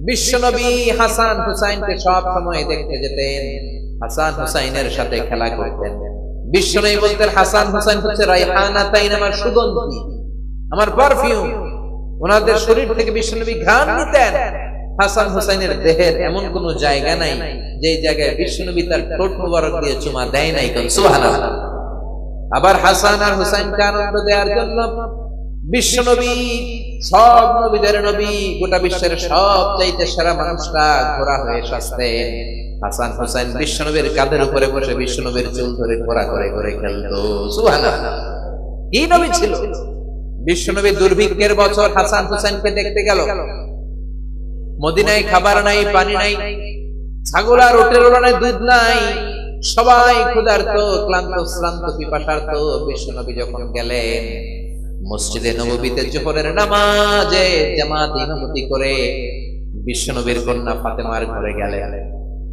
বিশ্বনবী হাসান হুসাইনকে সব সময় দেখতে যেতেন, হাসান হুসাইনের সাথে খেলা করতেন। বিশ্বনবী বলতেন হাসান হুসাইন হচ্ছে রায়হানাতাইন, আমার সুগন্ধি, আমার পারফিউম। ওনাদের শরীর থেকে বিশ্বনবী ঘ্রাণ নিতেন। হাসান হুসাইনের দেহের এমন কোন জায়গা নাই যে জায়গায় বিশ্বনবী তার ঠোঁট মুবারক দিয়ে চুমা দেয় নাই। সুবহানাল্লাহ। আবার হাসান আর হুসাইনকে আনন্দ দেওয়ার জন্য বিশ্বনবী, সব নবীদের নবী, গোটা বিশ্বের সবচাইতে সেরা মানুষটা ঘোড়া হয়ে সাজতেন। হাসান হুসাইন বিশ্বনবীর কাঁধের উপরে বসে বিশ্বনবীর চুল ধরে ঘোড়া করে করে খেলতো। সুবহানাল্লাহ। কি নবী ছিল! বিশ্বনবী দুর্ভিক্ষের বছর হাসান হুসাইনকে দেখতে গেল। মদিনায় খাবার নাই, পানি নাই, ছাগল আর উটের ওলানে দুধ নাই, সবাই ক্ষুধার্ত, ক্লান্ত, শ্রান্ত, পিপাসার্ত। বিশ্বনবী যখন গেলেন মসজিদে নববীতে জোহরের নামাজে জামাত ইমামতি করে বিশ্বনবীর কন্যা ফাতেমার ঘরে গেলেন।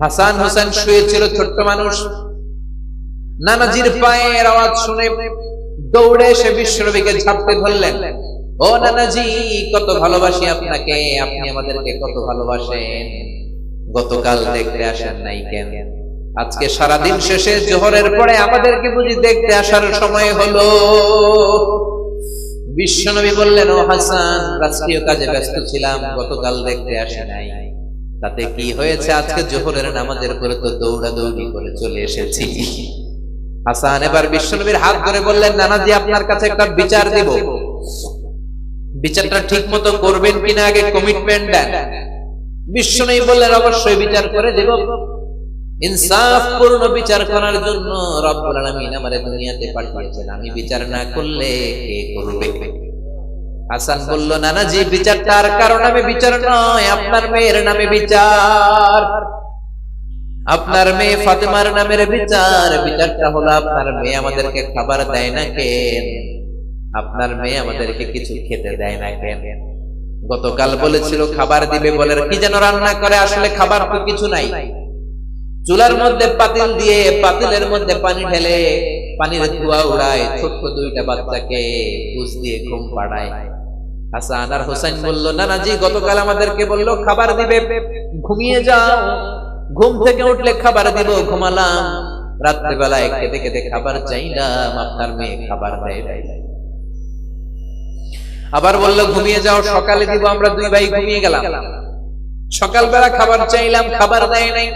হাসান হুসাইন শুয়ে ছিল, ছোট্ট মানুষ। নানাজির পায়ের আওয়াজ শুনে দৌড়ে এসে বিশ্বনবীকে ঝাপটে ধরলেন। ও নানাজি, কত ভালোবাসি আপনাকে, আপনি আমাদেরকে কত ভালোবাসেন। গতকাল দেখতে আসেন নাই কেন? আজকে সারাদিন শেষে জোহরের পরে আমাদেরকে বুঝি দেখতে আসার সময় হলো? বিশ্বনবী বললেন, ও হাসান, রাষ্ট্রীয় কাজে ব্যস্ত ছিলাম, গতকাল দেখতে আসে নাই। তাতে কি হয়েছে? আজকে জোহরের নামাজের পরে তো দৌড়াদৌড়ি করে চলে এসেছি। হাসান এবার বিশ্বনবীর হাত ধরে বললেন, নানাজি, আপনার কাছে একটা বিচার দিব, বিচারটা ঠিক মতো করবেন কিনা আগে কমিটমেন্ট দেন। বিশ্বনবী বললেন, অবশ্যই বিচার করে দেব। ইনসাফপূর্ণ বিচার করার জন্য রব্বুল আলামিন আমাদের দুনিয়াতে পাঠিয়েছেন, আমি বিচার না করলে কে করবে? হাসান বলল, নানাজি, বিচারটা আর কারো নামে বিচার নয়, আপনার মেয়ের নামে বিচার, আপনার মেয়ে ফাতেমার নামের বিচার। বিচারটা হলো আপনার মেয়ে আমাদেরকে খাবার দেয় না কেন? আপনার মেয়ে আমাদেরকে কিছু খেতে দেয় না কেন? গতকাল বলেছিল খাবার দিবে, বলে কি যেন রান্না করে, আসলে খাবার তো কিছু নাই। চুলার মধ্যে পাতিল দিয়ে পাতিলের মধ্যে পানি ঢেলে পানির ধোঁয়া উড়ায়, ছোট্ট দুইটা বাচ্চাকে বুঝ দিয়ে ঘুম পাড়ায়। হাসান আর হুসাইন বলল, নানাজি, গতকাল আমাদেরকে বললো খাবার দিবে, ঘুমিয়ে যাও, ঘুম থেকে উঠলে খাবার দিব, ঘুমালাম। রাত্রেবেলায় খেতে খেতে খাবার চাইলাম, আপনার মেয়ে খাবার দেয় নাই। আবার বললো ঘুমিয়ে যাও, সকালে দিব, আমরা দুই ভাই ঘুমিয়ে গেলাম। সকালবেলা খাবার চাইলাম, খাবার দেয় নাই।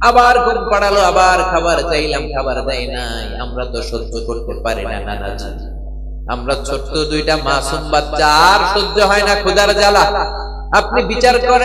আবার ঘুম পাড়ালো, আবার খাবার চাইলাম, খাবার দেয় নাই। আমরা তো সহ্য করতে পারি না নানাজি, আমরা ছোট্ট দুইটা মাসুম বাচ্চা, আর সহ্য হয় না ক্ষুধার জ্বালা। আপনি বিচার করেন।